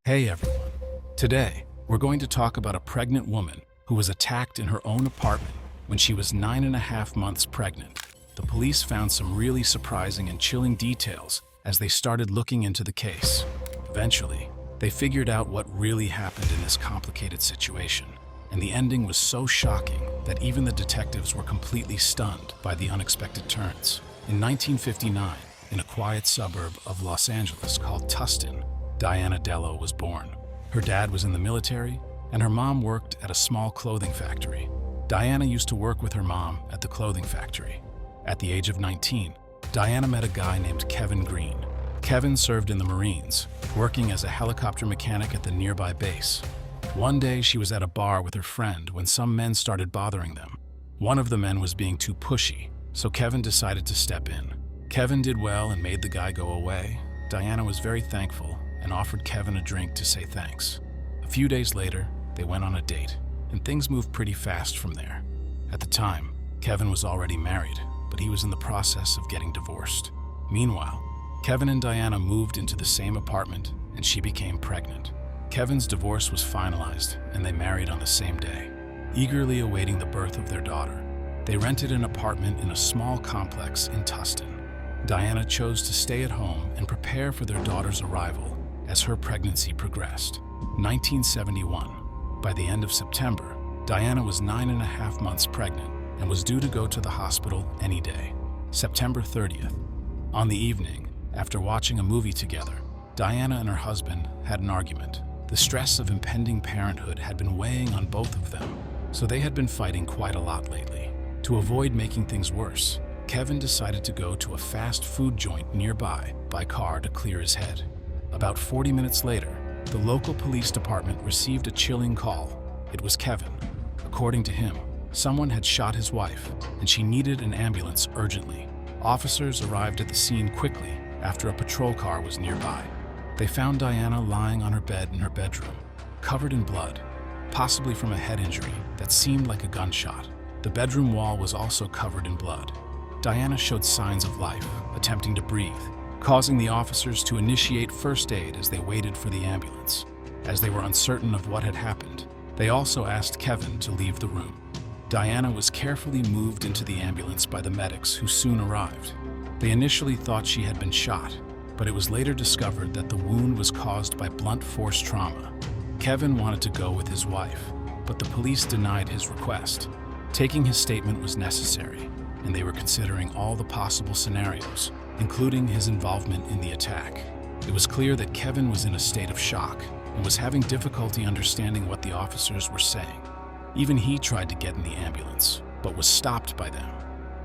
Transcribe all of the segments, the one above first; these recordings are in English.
Hey everyone. Today, we're going to talk about a pregnant woman who was attacked in her own apartment when she was 9.5 months pregnant. The police found some really surprising and chilling details as they started looking into the case. Eventually, they figured out what really happened in this complicated situation, and the ending was so shocking that even the detectives were completely stunned by the unexpected turns. In 1959, in a quiet suburb of Los Angeles called Tustin, Diana Dello was born. Her dad was in the military, and her mom worked at a small clothing factory. Diana used to work with her mom at the clothing factory. At the age of 19, Diana met a guy named Kevin Green. Kevin served in the Marines, working as a helicopter mechanic at the nearby base. One day, she was at a bar with her friend when some men started bothering them. One of the men was being too pushy, so Kevin decided to step in. Kevin did well and made the guy go away. Diana was very thankful and offered Kevin a drink to say thanks. A few days later, they went on a date, and things moved pretty fast from there. At the time, Kevin was already married, but he was in the process of getting divorced. Meanwhile, Kevin and Diana moved into the same apartment, and she became pregnant. Kevin's divorce was finalized, and they married on the same day. Eagerly awaiting the birth of their daughter, they rented an apartment in a small complex in Tustin. Diana chose to stay at home and prepare for their daughter's arrival as her pregnancy progressed. 1971. By the end of September, Diana was 9.5 months pregnant and was due to go to the hospital any day. September 30th. On the evening, after watching a movie together, Diana and her husband had an argument. The stress of impending parenthood had been weighing on both of them, so they had been fighting quite a lot lately. To avoid making things worse, Kevin decided to go to a fast food joint nearby by car to clear his head. About 40 minutes later, the local police department received a chilling call. It was Kevin. According to him, someone had shot his wife, and she needed an ambulance urgently. Officers arrived at the scene quickly after a patrol car was nearby. They found Diana lying on her bed in her bedroom, covered in blood, possibly from a head injury that seemed like a gunshot. The bedroom wall was also covered in blood. Diana showed signs of life, attempting to breathe, causing the officers to initiate first aid as they waited for the ambulance. As they were uncertain of what had happened, they also asked Kevin to leave the room. Diana was carefully moved into the ambulance by the medics who soon arrived. They initially thought she had been shot, but it was later discovered that the wound was caused by blunt force trauma. Kevin wanted to go with his wife, but the police denied his request. Taking his statement was necessary, and they were considering all the possible scenarios, including his involvement in the attack. It was clear that Kevin was in a state of shock and was having difficulty understanding what the officers were saying. Even he tried to get in the ambulance, but was stopped by them.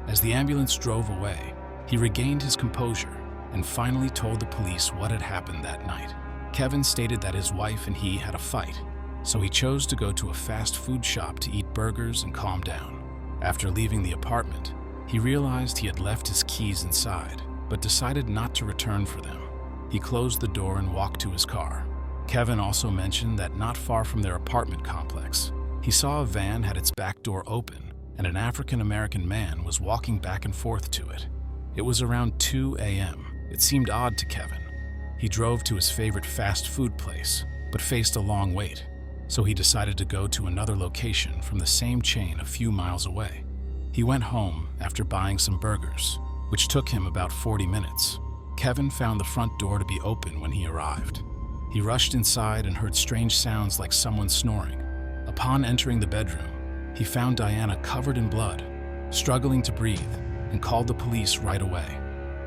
As the ambulance drove away, he regained his composure and finally told the police what had happened that night. Kevin stated that his wife and he had a fight, so he chose to go to a fast food shop to eat burgers and calm down. After leaving the apartment, he realized he had left his keys inside, but decided not to return for them. He closed the door and walked to his car. Kevin also mentioned that not far from their apartment complex, he saw a van had its back door open and an African-American man was walking back and forth to it. It was around 2 a.m. It seemed odd to Kevin. He drove to his favorite fast food place, but faced a long wait, so he decided to go to another location from the same chain a few miles away. He went home after buying some burgers, which took him about 40 minutes. Kevin found the front door to be open when he arrived. He rushed inside and heard strange sounds like someone snoring. Upon entering the bedroom, he found Diana covered in blood, struggling to breathe, and called the police right away.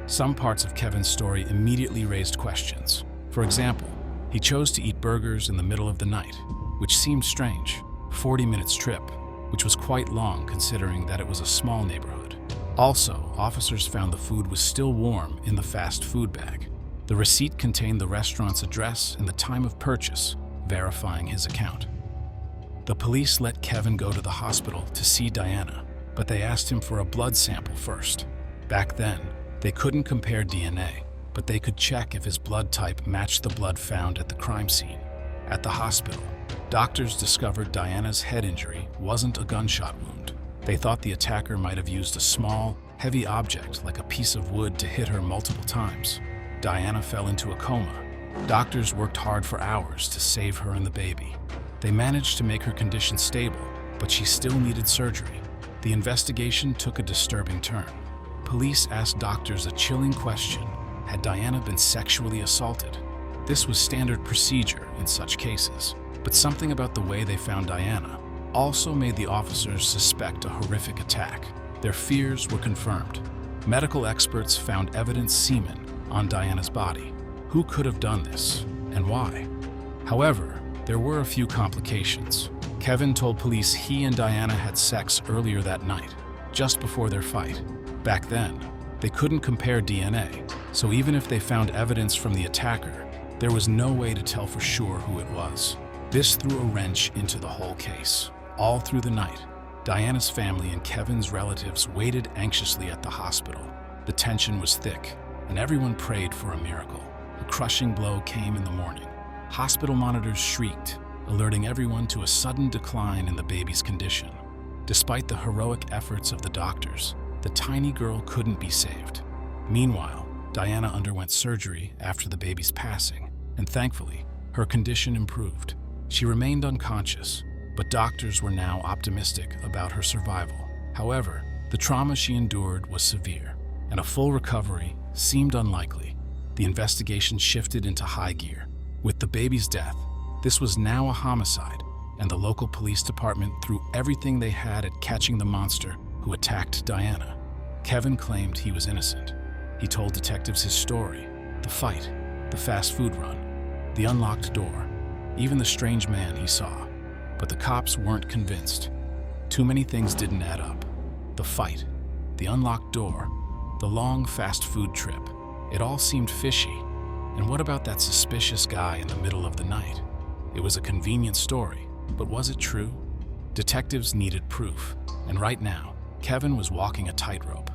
Some parts of Kevin's story immediately raised questions. For example, he chose to eat burgers in the middle of the night, which seemed strange. 40 minutes trip, which was quite long considering that it was a small neighborhood. Also, officers found the food was still warm in the fast food bag. The receipt contained the restaurant's address and the time of purchase, verifying his account. The police let Kevin go to the hospital to see Diana, but they asked him for a blood sample first. Back then, they couldn't compare DNA, but they could check if his blood type matched the blood found at the crime scene. At the hospital, doctors discovered Diana's head injury wasn't a gunshot wound. They thought the attacker might have used a small, heavy object like a piece of wood to hit her multiple times. Diana fell into a coma, Doctors worked hard for hours to save her and the baby. They managed to make her condition stable, but she still needed surgery. The investigation took a disturbing turn. Police asked doctors a chilling question: had Diana been sexually assaulted? This was standard procedure in such cases, but something about the way they found Diana also made the officers suspect a horrific attack. Their fears were confirmed. Medical experts found evidence semen on Diana's body. Who could have done this, and why? However, there were a few complications. Kevin told police he and Diana had sex earlier that night, just before their fight. Back then, they couldn't compare DNA, so even if they found evidence from the attacker, there was no way to tell for sure who it was. This threw a wrench into the whole case. All through the night, Diana's family and Kevin's relatives waited anxiously at the hospital. The tension was thick, and everyone prayed for a miracle. A crushing blow came in the morning. Hospital monitors shrieked, alerting everyone to a sudden decline in the baby's condition. Despite the heroic efforts of the doctors, the tiny girl couldn't be saved. Meanwhile, Diana underwent surgery after the baby's passing, and thankfully, her condition improved. She remained unconscious, but doctors were now optimistic about her survival. However, the trauma she endured was severe, and a full recovery seemed unlikely. The investigation shifted into high gear. With the baby's death, this was now a homicide, and the local police department threw everything they had at catching the monster who attacked Diana. Kevin claimed he was innocent. He told detectives his story: the fight, the fast food run, the unlocked door, even the strange man he saw. But the cops weren't convinced. Too many things didn't add up. The fight, the unlocked door, the long fast food trip. It all seemed fishy. And what about that suspicious guy in the middle of the night? It was a convenient story, but was it true? Detectives needed proof, and right now, Kevin was walking a tightrope.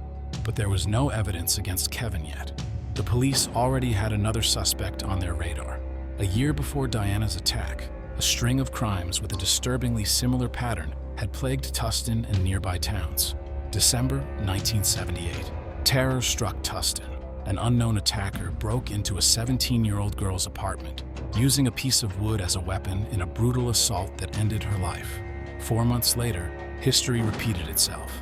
But there was no evidence against Kevin yet. The police already had another suspect on their radar. A year before Diana's attack, a string of crimes with a disturbingly similar pattern had plagued Tustin and nearby towns. December 1978. Terror struck Tustin. An unknown attacker broke into a 17-year-old girl's apartment, using a piece of wood as a weapon in a brutal assault that ended her life. 4 months later, history repeated itself.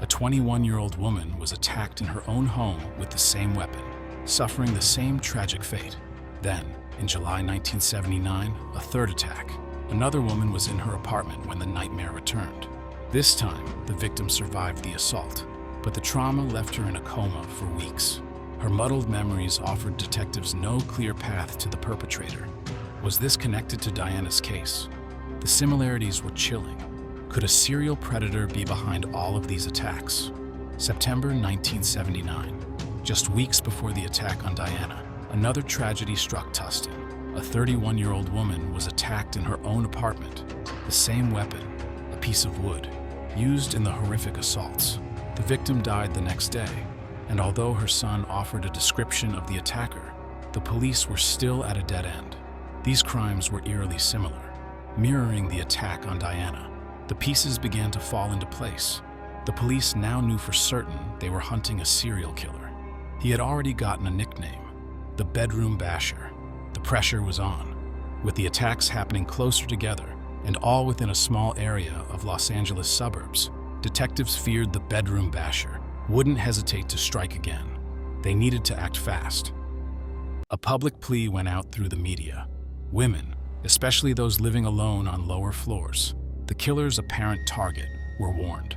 A 21-year-old woman was attacked in her own home with the same weapon, suffering the same tragic fate. Then, in July 1979, a third attack. Another woman was in her apartment when the nightmare returned. This time, the victim survived the assault, but the trauma left her in a coma for weeks. Her muddled memories offered detectives no clear path to the perpetrator. Was this connected to Diana's case? The similarities were chilling. Could a serial predator be behind all of these attacks? September 1979. Just weeks before the attack on Diana, another tragedy struck Tustin. A 31-year-old woman was attacked in her own apartment. The same weapon, a piece of wood, used in the horrific assaults. The victim died the next day, and although her son offered a description of the attacker, the police were still at a dead end. These crimes were eerily similar, mirroring the attack on Diana. The pieces began to fall into place. The police now knew for certain they were hunting a serial killer. He had already gotten a nickname: the Bedroom Basher. The pressure was on. With the attacks happening closer together, and all within a small area of Los Angeles suburbs, detectives feared the Bedroom Basher wouldn't hesitate to strike again. They needed to act fast. A public plea went out through the media. Women, especially those living alone on lower floors, the killer's apparent target, were warned.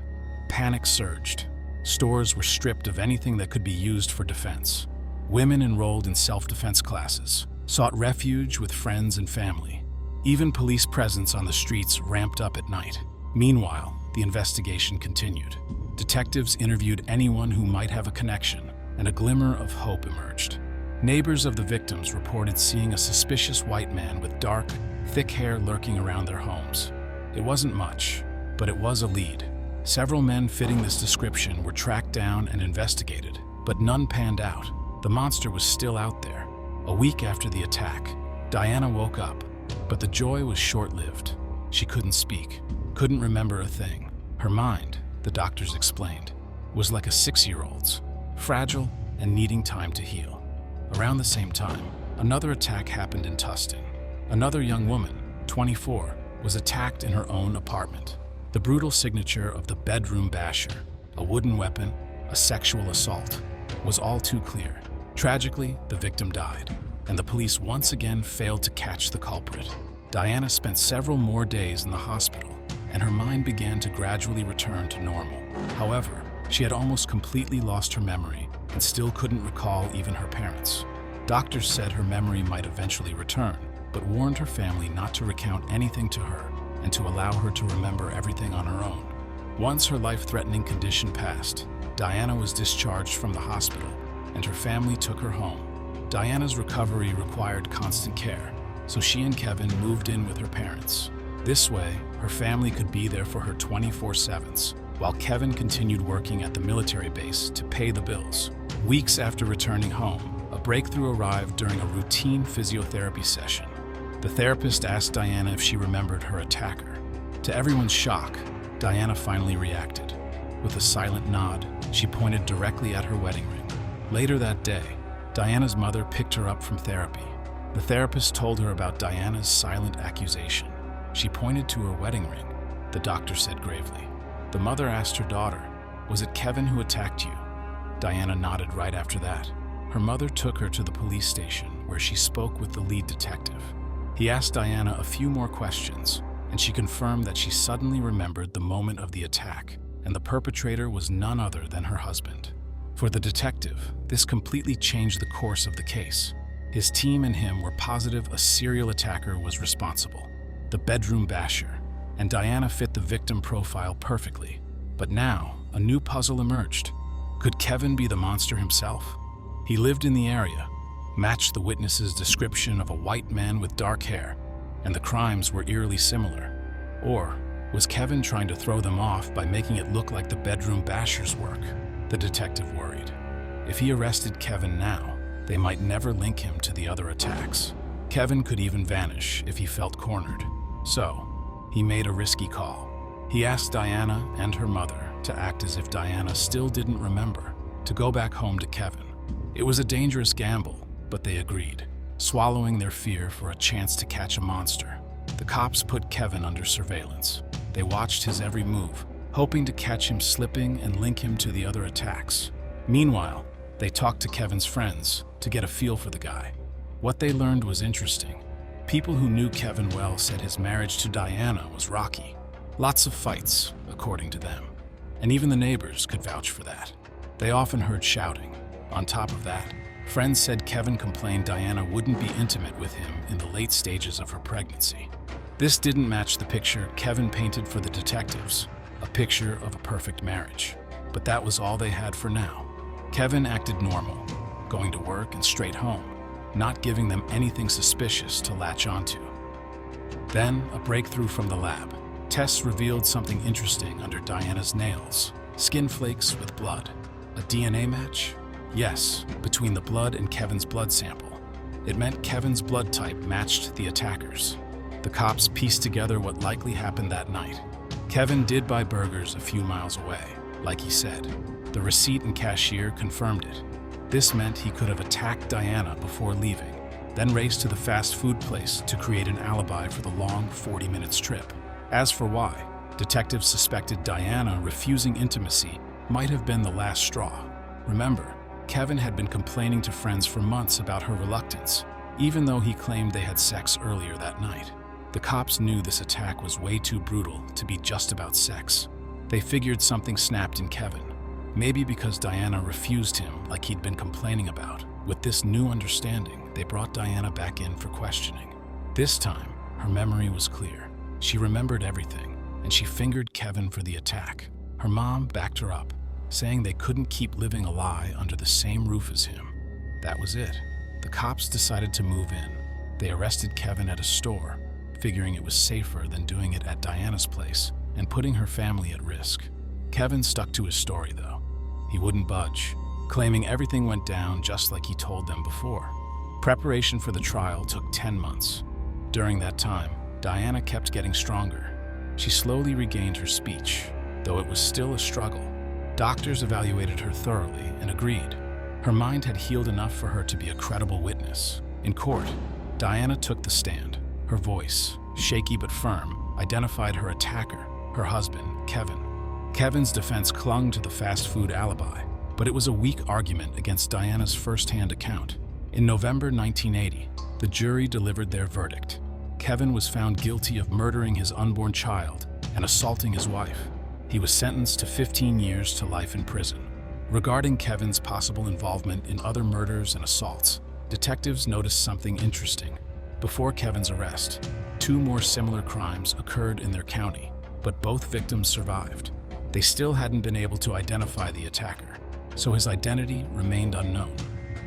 Panic surged. Stores were stripped of anything that could be used for defense. Women enrolled in self-defense classes sought refuge with friends and family. Even police presence on the streets ramped up at night. Meanwhile, the investigation continued. Detectives interviewed anyone who might have a connection, and a glimmer of hope emerged. Neighbors of the victims reported seeing a suspicious white man with dark, thick hair lurking around their homes. It wasn't much, but it was a lead. Several men fitting this description were tracked down and investigated, but none panned out. The monster was still out there. A week after the attack, Diana woke up, but the joy was short-lived. She couldn't speak, couldn't remember a thing. Her mind, the doctors explained, was like a 6-year-old's, fragile and needing time to heal. Around the same time, Another attack happened in Tustin. Another young woman, 24, was attacked in her own apartment. The brutal signature of the bedroom basher, a wooden weapon, a sexual assault, was all too clear. Tragically, the victim died, and the police once again failed to catch the culprit. Diana spent several more days in the hospital, and her mind began to gradually return to normal. However, she had almost completely lost her memory and still couldn't recall even her parents. Doctors said her memory might eventually return, but warned her family not to recount anything to her and to allow her to remember everything on her own. Once her life-threatening condition passed, Diana was discharged from the hospital, and her family took her home. Diana's recovery required constant care, so she and Kevin moved in with her parents. This way, her family could be there for her 24/7s, while Kevin continued working at the military base to pay the bills. Weeks after returning home, a breakthrough arrived during a routine physiotherapy session. The therapist asked Diana if she remembered her attacker. To everyone's shock, Diana finally reacted. With a silent nod, she pointed directly at her wedding ring. Later that day, Diana's mother picked her up from therapy. The therapist told her about Diana's silent accusation. She pointed to her wedding ring, the doctor said gravely. The mother asked her daughter, "Was it Kevin who attacked you?" Diana nodded right after that. Her mother took her to the police station, where she spoke with the lead detective. He asked Diana a few more questions, and she confirmed that she suddenly remembered the moment of the attack, and the perpetrator was none other than her husband. For the detective, this completely changed the course of the case. His team and him were positive a serial attacker was responsible, the bedroom basher, and Diana fit the victim profile perfectly. But now, a new puzzle emerged. Could Kevin be the monster himself? He lived in the area, matched the witness's description of a white man with dark hair, and the crimes were eerily similar. Or was Kevin trying to throw them off by making it look like the bedroom basher's work? The detective worried. If he arrested Kevin now, they might never link him to the other attacks. Kevin could even vanish if he felt cornered. So, he made a risky call. He asked Diana and her mother to act as if Diana still didn't remember, to go back home to Kevin. It was a dangerous gamble, but they agreed, swallowing their fear for a chance to catch a monster. The cops put Kevin under surveillance. They watched his every move, hoping to catch him slipping and link him to the other attacks. Meanwhile, they talked to Kevin's friends to get a feel for the guy. What they learned was interesting. People who knew Kevin well said his marriage to Diana was rocky. Lots of fights, according to them. And even the neighbors could vouch for that. They often heard shouting. On top of that, friends said Kevin complained Diana wouldn't be intimate with him in the late stages of her pregnancy. This didn't match the picture Kevin painted for the detectives, a picture of a perfect marriage. But that was all they had for now. Kevin acted normal, going to work and straight home, not giving them anything suspicious to latch onto. Then, a breakthrough from the lab. Tests revealed something interesting under Diana's nails. Skin flakes with blood. A DNA match? Yes, between the blood and Kevin's blood sample. It meant Kevin's blood type matched the attacker's. The cops pieced together what likely happened that night. Kevin did buy burgers a few miles away, like he said. The receipt and cashier confirmed it. This meant he could have attacked Diana before leaving, then raced to the fast food place to create an alibi for the long 40-minute trip. As for why, detectives suspected Diana refusing intimacy might have been the last straw. Remember, Kevin had been complaining to friends for months about her reluctance, even though he claimed they had sex earlier that night. The cops knew this attack was way too brutal to be just about sex. They figured something snapped in Kevin, maybe because Diana refused him like he'd been complaining about. With this new understanding, they brought Diana back in for questioning. This time, her memory was clear. She remembered everything, and she fingered Kevin for the attack. Her mom backed her up, saying they couldn't keep living a lie under the same roof as him. That was it. The cops decided to move in. They arrested Kevin at a store, figuring it was safer than doing it at Diana's place and putting her family at risk. Kevin stuck to his story, though. He wouldn't budge, claiming everything went down just like he told them before. Preparation for the trial took 10 months. During that time, Diana kept getting stronger. She slowly regained her speech, though it was still a struggle. Doctors evaluated her thoroughly and agreed. Her mind had healed enough for her to be a credible witness. In court, Diana took the stand. Her voice, shaky but firm, identified her attacker, her husband, Kevin. Kevin's defense clung to the fast food alibi, but it was a weak argument against Diana's first-hand account. In November 1980, the jury delivered their verdict. Kevin was found guilty of murdering his unborn child and assaulting his wife. He was sentenced to 15 years to life in prison. Regarding Kevin's possible involvement in other murders and assaults, detectives noticed something interesting. Before Kevin's arrest, 2 more similar crimes occurred in their county, but both victims survived. They still hadn't been able to identify the attacker, so his identity remained unknown.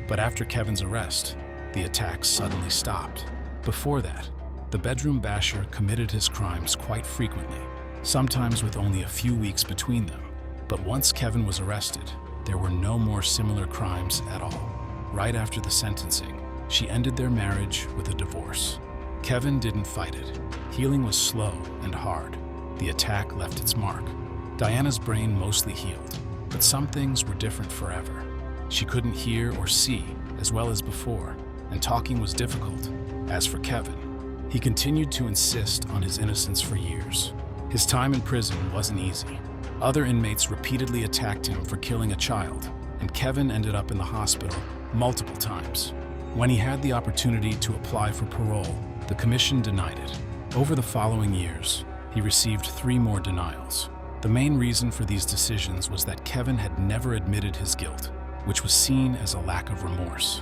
But after Kevin's arrest, the attacks suddenly stopped. Before that, the bedroom basher committed his crimes quite frequently, sometimes with only a few weeks between them. But once Kevin was arrested, there were no more similar crimes at all. Right after the sentencing, she ended their marriage with a divorce. Kevin didn't fight it. Healing was slow and hard. The attack left its mark. Diana's brain mostly healed, but some things were different forever. She couldn't hear or see as well as before, and talking was difficult. As for Kevin, he continued to insist on his innocence for years. His time in prison wasn't easy. Other inmates repeatedly attacked him for killing a child, and Kevin ended up in the hospital multiple times. When he had the opportunity to apply for parole, the commission denied it. Over the following years, he received 3 more denials. The main reason for these decisions was that Kevin had never admitted his guilt, which was seen as a lack of remorse.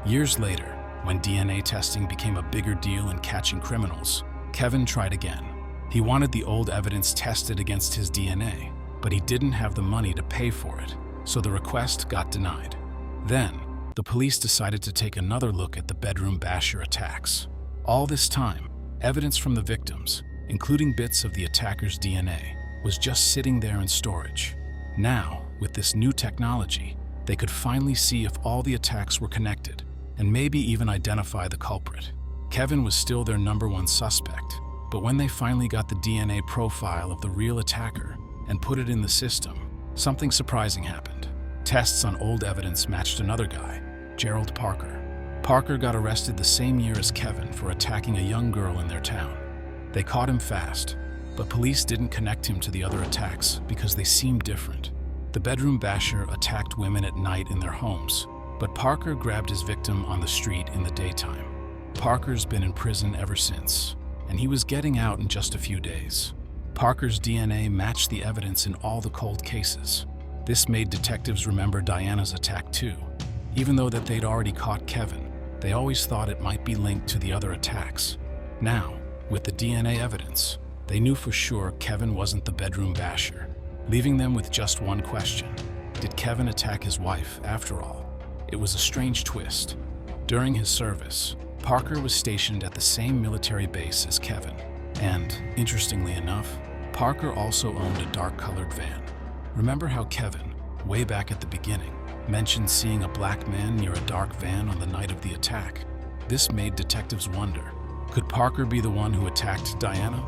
Years later, when DNA testing became a bigger deal in catching criminals, Kevin tried again. He wanted the old evidence tested against his DNA, but he didn't have the money to pay for it, so the request got denied. Then, the police decided to take another look at the bedroom basher attacks. All this time, evidence from the victims, including bits of the attacker's DNA, was just sitting there in storage. Now, with this new technology, they could finally see if all the attacks were connected, and maybe even identify the culprit. Kevin was still their #1 suspect, but when they finally got the DNA profile of the real attacker and put it in the system, something surprising happened. Tests on old evidence matched another guy, Gerald Parker. Parker got arrested the same year as Kevin for attacking a young girl in their town. They caught him fast, but police didn't connect him to the other attacks because they seemed different. The bedroom basher attacked women at night in their homes, but Parker grabbed his victim on the street in the daytime. Parker's been in prison ever since, and he was getting out in just a few days. Parker's DNA matched the evidence in all the cold cases. This made detectives remember Diana's attack too. Even though that they'd already caught Kevin, they always thought it might be linked to the other attacks. Now, with the DNA evidence, they knew for sure Kevin wasn't the bedroom basher, leaving them with just one question. Did Kevin attack his wife after all? It was a strange twist. During his service, Parker was stationed at the same military base as Kevin. And, interestingly enough, Parker also owned a dark-colored van. Remember how Kevin, way back at the beginning, mentioned seeing a black man near a dark van on the night of the attack? This made detectives wonder, could Parker be the one who attacked Diana?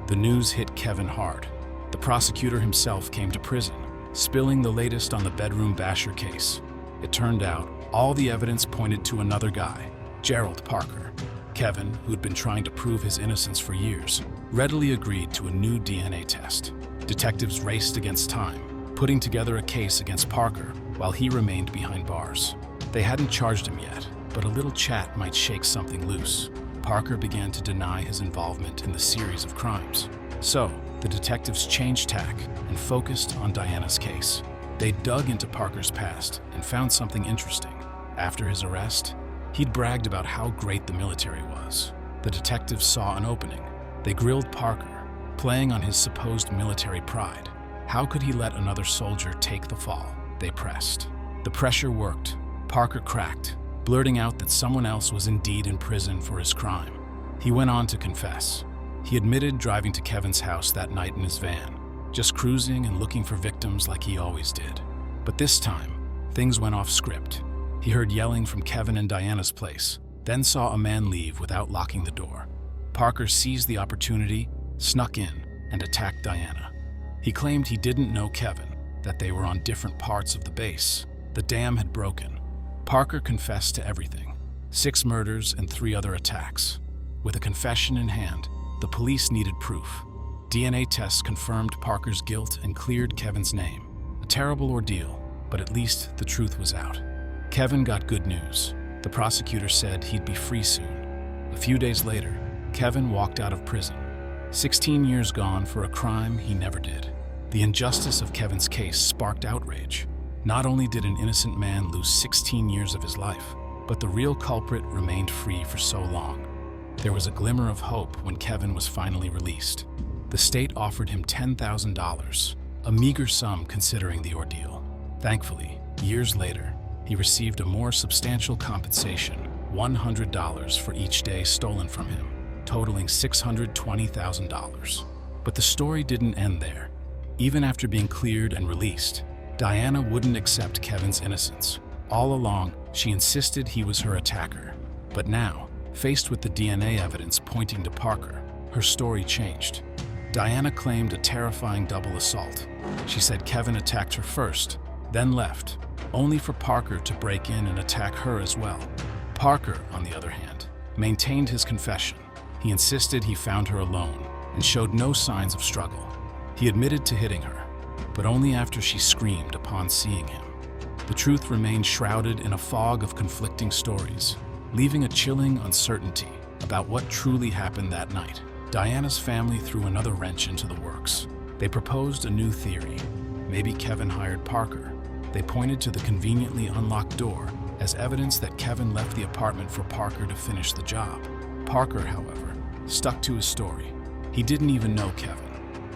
The news hit Kevin hard. The prosecutor himself came to prison, spilling the latest on the bedroom basher case. It turned out all the evidence pointed to another guy, Gerald Parker. Kevin, who'd been trying to prove his innocence for years, readily agreed to a new DNA test. Detectives raced against time, putting together a case against Parker while he remained behind bars. They hadn't charged him yet, but a little chat might shake something loose. Parker began to deny his involvement in the series of crimes. So, the detectives changed tack and focused on Diana's case. They dug into Parker's past and found something interesting. After his arrest, he'd bragged about how great the military was. The detectives saw an opening. They grilled Parker, playing on his supposed military pride. How could he let another soldier take the fall? They pressed. The pressure worked. Parker cracked, blurting out that someone else was indeed in prison for his crime. He went on to confess. He admitted driving to Kevin's house that night in his van, just cruising and looking for victims like he always did. But this time, things went off script. He heard yelling from Kevin and Diana's place, then saw a man leave without locking the door. Parker seized the opportunity, snuck in, and attacked Diana. He claimed he didn't know Kevin, that they were on different parts of the base. The dam had broken. Parker confessed to everything, 6 murders and 3 other attacks. With a confession in hand, the police needed proof. DNA tests confirmed Parker's guilt and cleared Kevin's name. A terrible ordeal, but at least the truth was out. Kevin got good news. The prosecutor said he'd be free soon. A few days later, Kevin walked out of prison. 16 years gone for a crime he never did. The injustice of Kevin's case sparked outrage. Not only did an innocent man lose 16 years of his life, but the real culprit remained free for so long. There was a glimmer of hope when Kevin was finally released. The state offered him $10,000, a meager sum considering the ordeal. Thankfully, years later, he received a more substantial compensation, $100 for each day stolen from him, totaling $620,000. But the story didn't end there. Even after being cleared and released, Diana wouldn't accept Kevin's innocence. All along, she insisted he was her attacker. But now, faced with the DNA evidence pointing to Parker, her story changed. Diana claimed a terrifying double assault. She said Kevin attacked her first, then left, only for Parker to break in and attack her as well. Parker, on the other hand, maintained his confession. He insisted he found her alone and showed no signs of struggle. He admitted to hitting her, but only after she screamed upon seeing him. The truth remained shrouded in a fog of conflicting stories, leaving a chilling uncertainty about what truly happened that night. Diana's family threw another wrench into the works. They proposed a new theory. Maybe Kevin hired Parker. They pointed to the conveniently unlocked door as evidence that Kevin left the apartment for Parker to finish the job. Parker, however, stuck to his story. He didn't even know Kevin.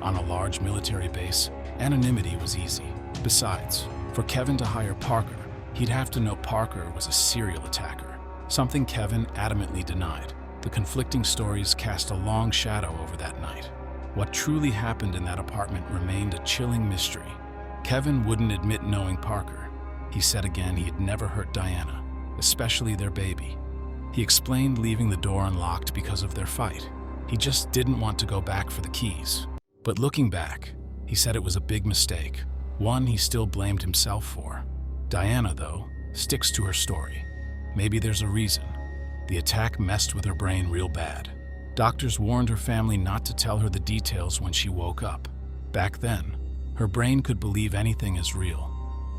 On a large military base, anonymity was easy. Besides, for Kevin to hire Parker, he'd have to know Parker was a serial attacker, something Kevin adamantly denied. The conflicting stories cast a long shadow over that night. What truly happened in that apartment remained a chilling mystery. Kevin wouldn't admit knowing Parker. He said again he'd never hurt Diana, especially their baby. He explained leaving the door unlocked because of their fight. He just didn't want to go back for the keys. But looking back, he said it was a big mistake, one he still blamed himself for. Diana, though, sticks to her story. Maybe there's a reason. The attack messed with her brain real bad. Doctors warned her family not to tell her the details when she woke up. Back then, her brain could believe anything as real.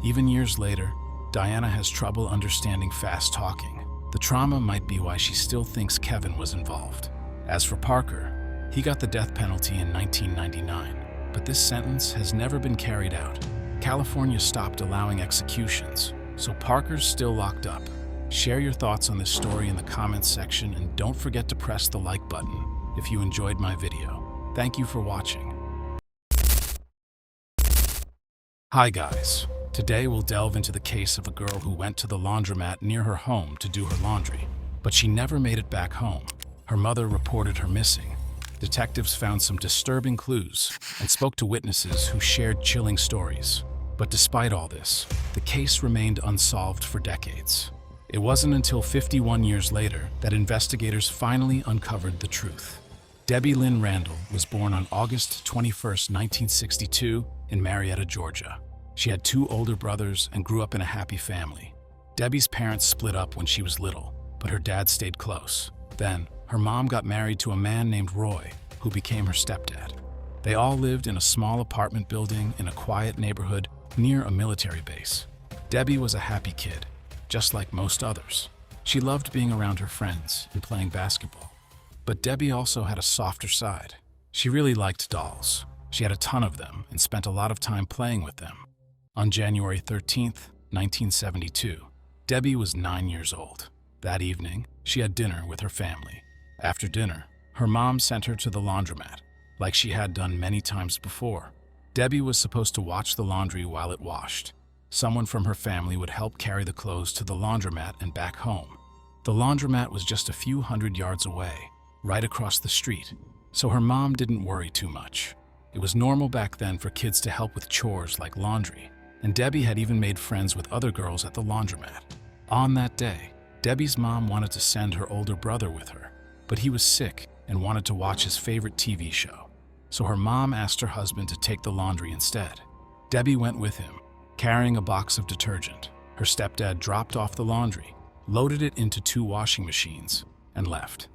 Even years later, Diana has trouble understanding fast talking. The trauma might be why she still thinks Kevin was involved. As for Parker, he got the death penalty in 1999, but this sentence has never been carried out. California stopped allowing executions, so Parker's still locked up. Share your thoughts on this story in the comments section, and don't forget to press the like button if you enjoyed my video. Thank you for watching. Hi guys. Today we'll delve into the case of a girl who went to the laundromat near her home to do her laundry, but she never made it back home. Her mother reported her missing. Detectives found some disturbing clues and spoke to witnesses who shared chilling stories. But despite all this, the case remained unsolved for decades. It wasn't until 51 years later that investigators finally uncovered the truth. Debbie Lynn Randall was born on August 21, 1962, in Marietta, Georgia. She had 2 older brothers and grew up in a happy family. Debbie's parents split up when she was little, but her dad stayed close. Then, her mom got married to a man named Roy, who became her stepdad. They all lived in a small apartment building in a quiet neighborhood near a military base. Debbie was a happy kid, just like most others. She loved being around her friends and playing basketball. But Debbie also had a softer side. She really liked dolls. She had a ton of them and spent a lot of time playing with them. On January 13, 1972, Debbie was 9 years old. That evening, she had dinner with her family. After dinner, her mom sent her to the laundromat, like she had done many times before. Debbie was supposed to watch the laundry while it washed. Someone from her family would help carry the clothes to the laundromat and back home. The laundromat was just a few hundred yards away, right across the street, so her mom didn't worry too much. It was normal back then for kids to help with chores like laundry, and Debbie had even made friends with other girls at the laundromat. On that day, Debbie's mom wanted to send her older brother with her, but he was sick and wanted to watch his favorite TV show. So her mom asked her husband to take the laundry instead. Debbie went with him, carrying a box of detergent. Her stepdad dropped off the laundry, loaded it into 2 washing machines, and left.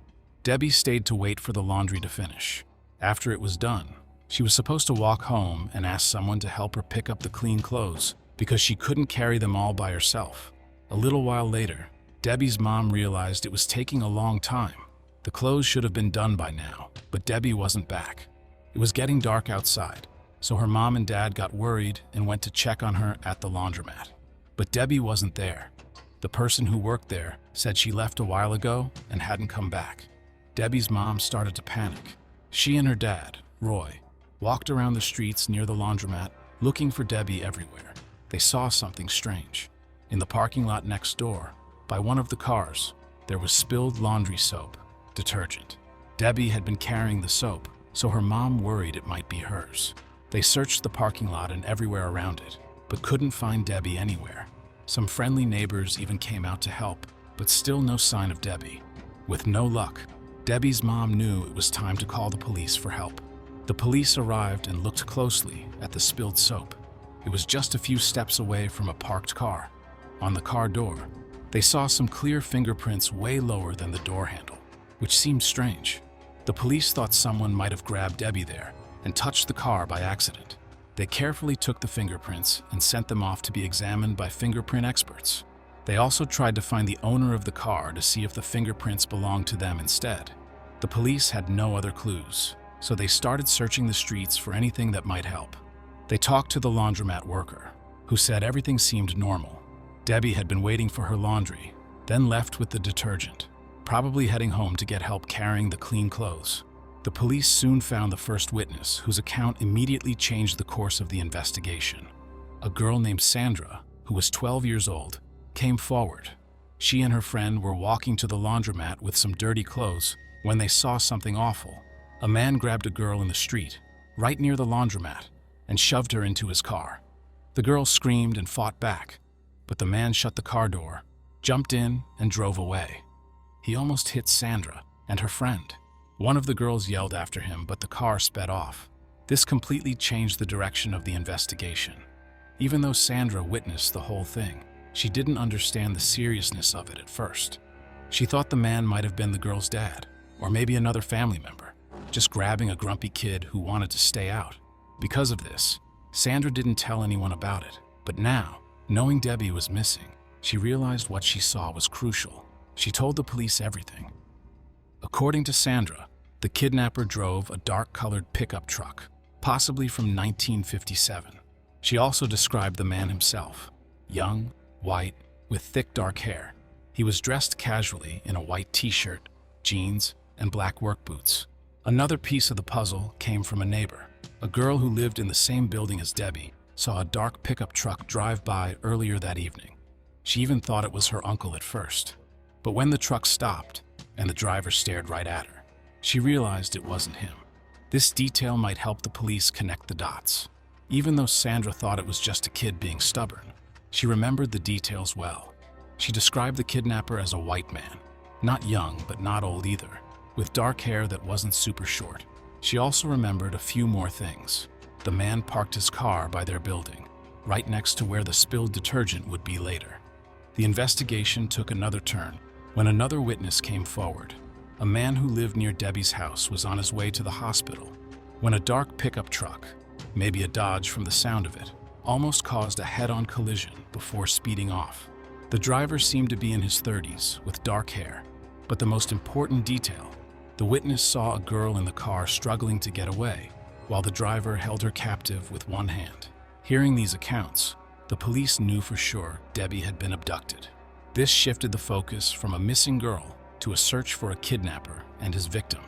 Debbie stayed to wait for the laundry to finish. After it was done, she was supposed to walk home and ask someone to help her pick up the clean clothes because she couldn't carry them all by herself. A little while later, Debbie's mom realized it was taking a long time. The clothes should have been done by now, but Debbie wasn't back. It was getting dark outside, so her mom and dad got worried and went to check on her at the laundromat. But Debbie wasn't there. The person who worked there said she left a while ago and hadn't come back. Debbie's mom started to panic. She and her dad, Roy, walked around the streets near the laundromat looking for Debbie everywhere. They saw something strange. In the parking lot next door, by one of the cars, there was spilled laundry soap, detergent. Debbie had been carrying the soap, so her mom worried it might be hers. They searched the parking lot and everywhere around it, but couldn't find Debbie anywhere. Some friendly neighbors even came out to help, but still no sign of Debbie. With no luck, Debbie's mom knew it was time to call the police for help. The police arrived and looked closely at the spilled soap. It was just a few steps away from a parked car. On the car door, they saw some clear fingerprints way lower than the door handle, which seemed strange. The police thought someone might have grabbed Debbie there and touched the car by accident. They carefully took the fingerprints and sent them off to be examined by fingerprint experts. They also tried to find the owner of the car to see if the fingerprints belonged to them instead. The police had no other clues, so they started searching the streets for anything that might help. They talked to the laundromat worker, who said everything seemed normal. Debbie had been waiting for her laundry, then left with the detergent, probably heading home to get help carrying the clean clothes. The police soon found the first witness, whose account immediately changed the course of the investigation. A girl named Sandra, who was 12 years old, came forward. She and her friend were walking to the laundromat with some dirty clothes when they saw something awful. A man grabbed a girl in the street, right near the laundromat, and shoved her into his car. The girl screamed and fought back, but the man shut the car door, jumped in, and drove away. He almost hit Sandra and her friend. One of the girls yelled after him, but the car sped off. This completely changed the direction of the investigation. Even though Sandra witnessed the whole thing, she didn't understand the seriousness of it at first. She thought the man might have been the girl's dad, or maybe another family member, just grabbing a grumpy kid who wanted to stay out. Because of this, Sandra didn't tell anyone about it. But now, knowing Debbie was missing, she realized what she saw was crucial. She told the police everything. According to Sandra, the kidnapper drove a dark-colored pickup truck, possibly from 1957. She also described the man himself: young, white, with thick dark hair. He was dressed casually in a white t-shirt, jeans, and black work boots. Another piece of the puzzle came from a neighbor. A girl who lived in the same building as Debbie saw a dark pickup truck drive by earlier that evening. She even thought it was her uncle at first. But when the truck stopped and the driver stared right at her, she realized it wasn't him. This detail might help the police connect the dots. Even though Sandra thought it was just a kid being stubborn, she remembered the details well. She described the kidnapper as a white man, not young but not old either, with dark hair that wasn't super short. She also remembered a few more things. The man parked his car by their building, right next to where the spilled detergent would be later. The investigation took another turn when another witness came forward. A man who lived near Debbie's house was on his way to the hospital when a dark pickup truck, maybe a Dodge from the sound of it, almost caused a head-on collision before speeding off. The driver seemed to be in his 30s with dark hair, but the most important detail: the witness saw a girl in the car struggling to get away, while the driver held her captive with one hand. Hearing these accounts, the police knew for sure Debbie had been abducted. This shifted the focus from a missing girl to a search for a kidnapper and his victim.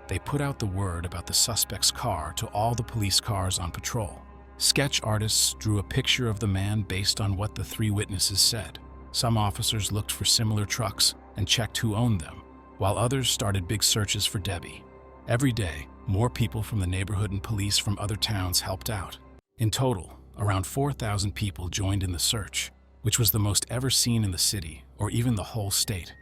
They put out the word about the suspect's car to all the police cars on patrol. Sketch artists drew a picture of the man based on what the 3 witnesses said. Some officers looked for similar trucks and checked who owned them, while others started big searches for Debbie. Every day, more people from the neighborhood and police from other towns helped out. In total, around 4,000 people joined in the search, which was the most ever seen in the city or even the whole state.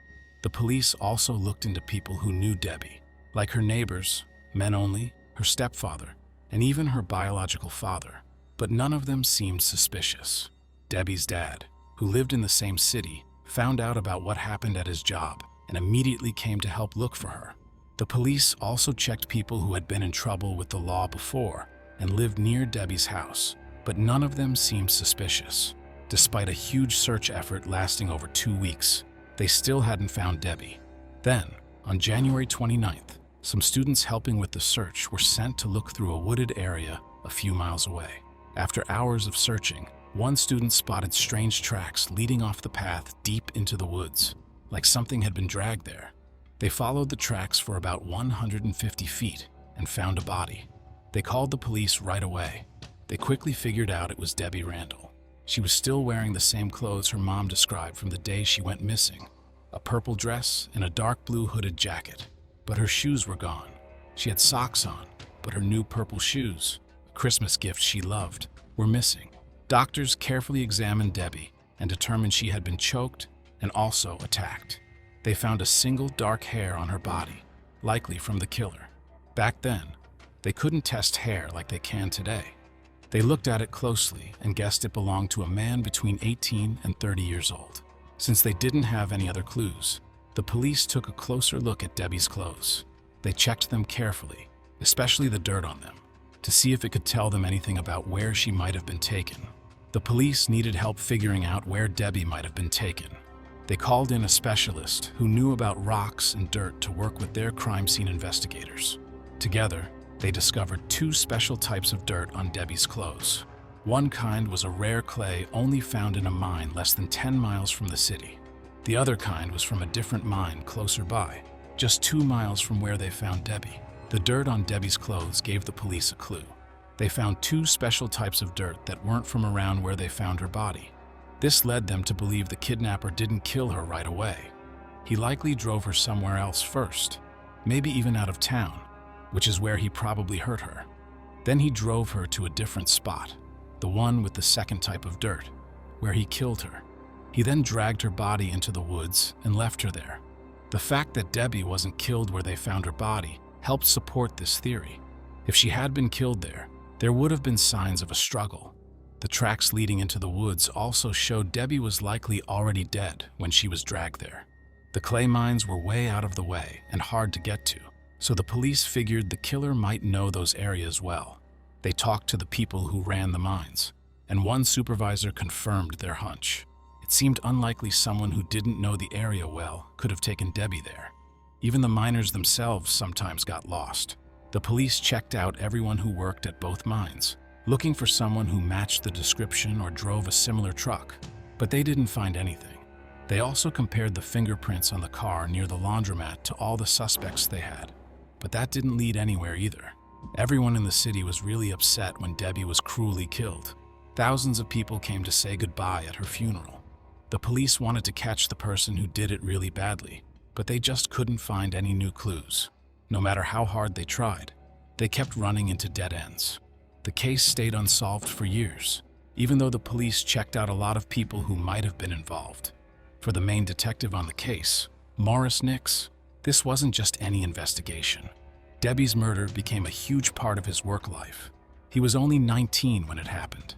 The police also looked into people who knew Debbie, like her neighbors, men only, her stepfather, and even her biological father. But none of them seemed suspicious. Debbie's dad, who lived in the same city, found out about what happened at his job and immediately came to help look for her. The police also checked people who had been in trouble with the law before and lived near Debbie's house, but none of them seemed suspicious. Despite a huge search effort lasting over 2 weeks, they still hadn't found Debbie. Then, on January 29th, some students helping with the search were sent to look through a wooded area a few miles away. After hours of searching, one student spotted strange tracks leading off the path deep into the woods, like something had been dragged there. They followed the tracks for about 150 feet and found a body. They called the police right away. They quickly figured out it was Debbie Randall. She was still wearing the same clothes her mom described from the day she went missing, a purple dress and a dark blue hooded jacket. But her shoes were gone. She had socks on, but her new purple shoes, a Christmas gift she loved, were missing. Doctors carefully examined Debbie and determined she had been choked and also attacked. They found a single dark hair on her body, likely from the killer. Back then, they couldn't test hair like they can today. They looked at it closely and guessed it belonged to a man between 18 and 30 years old. Since they didn't have any other clues, the police took a closer look at Debbie's clothes. They checked them carefully, especially the dirt on them, to see if it could tell them anything about where she might have been taken. The police needed help figuring out where Debbie might have been taken. They called in a specialist who knew about rocks and dirt to work with their crime scene investigators. Together, they discovered 2 special types of dirt on Debbie's clothes. One kind was a rare clay only found in a mine less than 10 miles from the city. The other kind was from a different mine closer by, just 2 miles from where they found Debbie. The dirt on Debbie's clothes gave the police a clue. They found 2 special types of dirt that weren't from around where they found her body. This led them to believe the kidnapper didn't kill her right away. He likely drove her somewhere else first, maybe even out of town, which is where he probably hurt her. Then he drove her to a different spot, the one with the second type of dirt, where he killed her. He then dragged her body into the woods and left her there. The fact that Debbie wasn't killed where they found her body helped support this theory. If she had been killed there would have been signs of a struggle. The tracks leading into the woods also showed Debbie was likely already dead when she was dragged there. The clay mines were way out of the way and hard to get to, so the police figured the killer might know those areas well. They talked to the people who ran the mines, and one supervisor confirmed their hunch. It seemed unlikely someone who didn't know the area well could have taken Debbie there. Even the miners themselves sometimes got lost. The police checked out everyone who worked at both mines, looking for someone who matched the description or drove a similar truck, but they didn't find anything. They also compared the fingerprints on the car near the laundromat to all the suspects they had, but that didn't lead anywhere either. Everyone in the city was really upset when Debbie was cruelly killed. Thousands of people came to say goodbye at her funeral. The police wanted to catch the person who did it really badly, but they just couldn't find any new clues. No matter how hard they tried, they kept running into dead ends. The case stayed unsolved for years, even though the police checked out a lot of people who might have been involved. For the main detective on the case, Morris Nix, this wasn't just any investigation. Debbie's murder became a huge part of his work life. He was only 19 when it happened,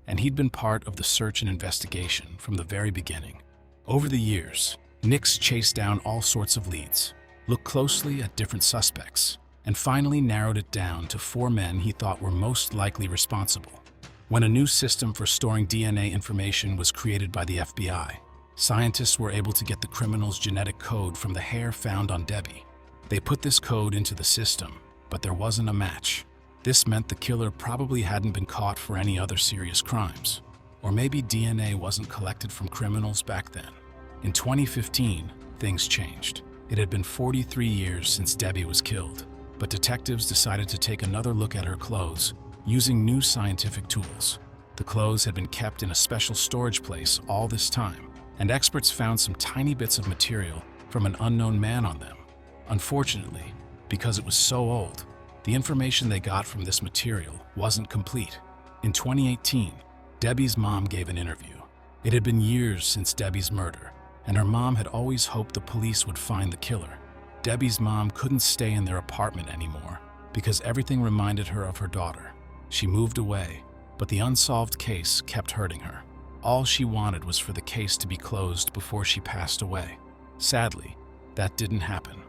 and he'd been part of the search and investigation from the very beginning. Over the years, Nix chased down all sorts of leads, looked closely at different suspects, and finally narrowed it down to 4 men he thought were most likely responsible. When a new system for storing DNA information was created by the FBI, scientists were able to get the criminal's genetic code from the hair found on Debbie. They put this code into the system, but there wasn't a match. This meant the killer probably hadn't been caught for any other serious crimes. Or maybe DNA wasn't collected from criminals back then. In 2015, things changed. It had been 43 years since Debbie was killed, but detectives decided to take another look at her clothes using new scientific tools. The clothes had been kept in a special storage place all this time, and experts found some tiny bits of material from an unknown man on them. Unfortunately, because it was so old, the information they got from this material wasn't complete. In 2018, Debbie's mom gave an interview. It had been years since Debbie's murder, and her mom had always hoped the police would find the killer. Debbie's mom couldn't stay in their apartment anymore because everything reminded her of her daughter. She moved away, but the unsolved case kept hurting her. All she wanted was for the case to be closed before she passed away. Sadly, that didn't happen.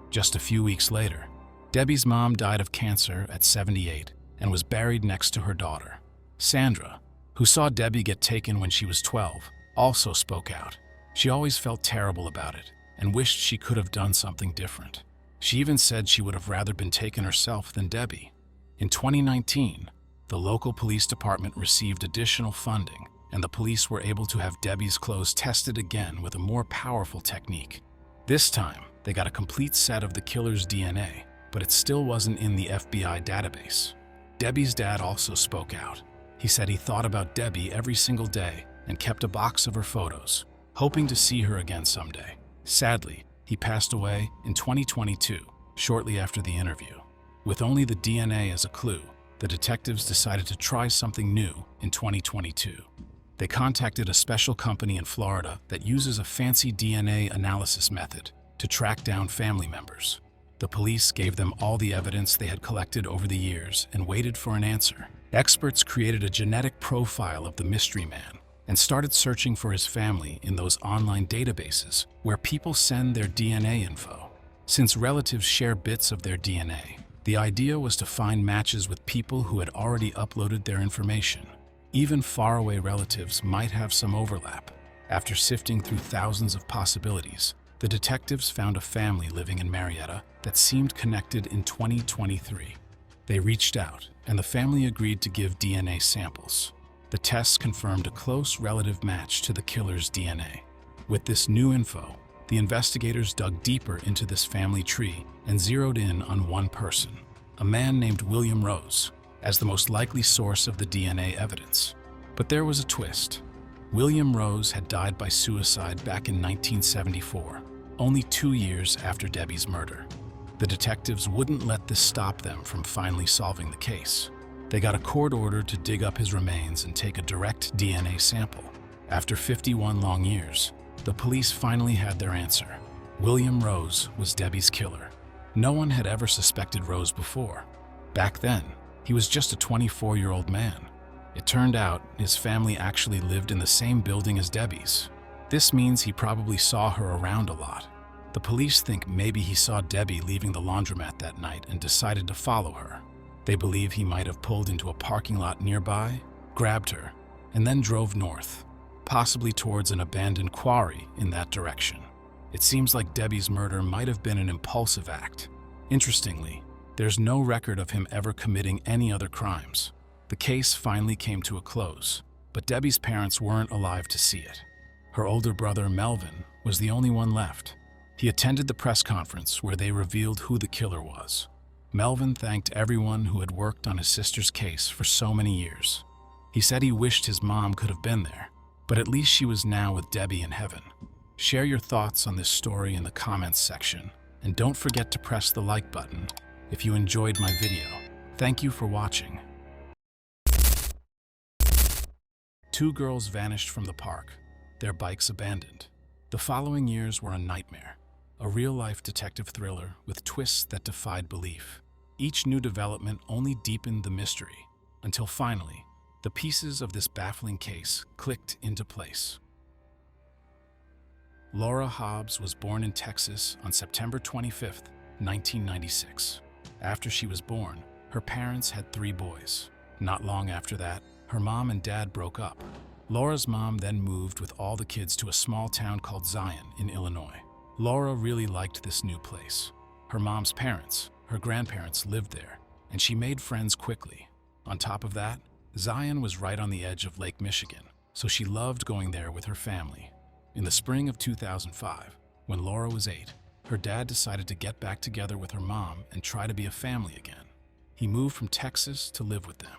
Just a few weeks later, Debbie's mom died of cancer at 78 and was buried next to her daughter. Sandra, who saw Debbie get taken when she was 12, also spoke out. She always felt terrible about it and wished she could have done something different. She even said she would have rather been taken herself than Debbie. In 2019, the local police department received additional funding, and the police were able to have Debbie's clothes tested again with a more powerful technique. This time, they got a complete set of the killer's DNA, but it still wasn't in the FBI database. Debbie's dad also spoke out. He said he thought about Debbie every single day and kept a box of her photos, hoping to see her again someday. Sadly, he passed away in 2022, shortly after the interview. With only the DNA as a clue, the detectives decided to try something new in 2022. They contacted a special company in Florida that uses a fancy DNA analysis method to track down family members. The police gave them all the evidence they had collected over the years and waited for an answer. Experts created a genetic profile of the mystery man and started searching for his family in those online databases where people send their DNA info. Since relatives share bits of their DNA, the idea was to find matches with people who had already uploaded their information. Even faraway relatives might have some overlap. After sifting through thousands of possibilities, the detectives found a family living in Marietta that seemed connected in 2023. They reached out, and the family agreed to give DNA samples. The tests confirmed a close relative match to the killer's DNA. With this new info, the investigators dug deeper into this family tree and zeroed in on one person, a man named William Rose, as the most likely source of the DNA evidence. But there was a twist. William Rose had died by suicide back in 1974, only 2 years after Debbie's murder. The detectives wouldn't let this stop them from finally solving the case. They got a court order to dig up his remains and take a direct DNA sample. After 51 long years, the police finally had their answer. William Rose was Debbie's killer. No one had ever suspected Rose before. Back then, he was just a 24-year-old man. It turned out his family actually lived in the same building as Debbie's. This means he probably saw her around a lot. The police think maybe he saw Debbie leaving the laundromat that night and decided to follow her. They believe he might have pulled into a parking lot nearby, grabbed her, and then drove north, possibly towards an abandoned quarry in that direction. It seems like Debbie's murder might have been an impulsive act. Interestingly, there's no record of him ever committing any other crimes. The case finally came to a close, but Debbie's parents weren't alive to see it. Her older brother, Melvin, was the only one left. He attended the press conference where they revealed who the killer was. Melvin thanked everyone who had worked on his sister's case for so many years. He said he wished his mom could have been there, but at least she was now with Debbie in heaven. Share your thoughts on this story in the comments section, and don't forget to press the like button if you enjoyed my video. Thank you for watching. 2 girls vanished from the park, their bikes abandoned. The following years were a nightmare, a real-life detective thriller with twists that defied belief. Each new development only deepened the mystery, until finally, the pieces of this baffling case clicked into place. Laura Hobbs was born in Texas on September 25, 1996. After she was born, her parents had 3 boys. Not long after that, her mom and dad broke up. Laura's mom then moved with all the kids to a small town called Zion in Illinois. Laura really liked this new place. Her mom's parents, her grandparents, lived there, and she made friends quickly. On top of that, Zion was right on the edge of Lake Michigan, so she loved going there with her family. In the spring of 2005, when Laura was 8, her dad decided to get back together with her mom and try to be a family again. He moved from Texas to live with them.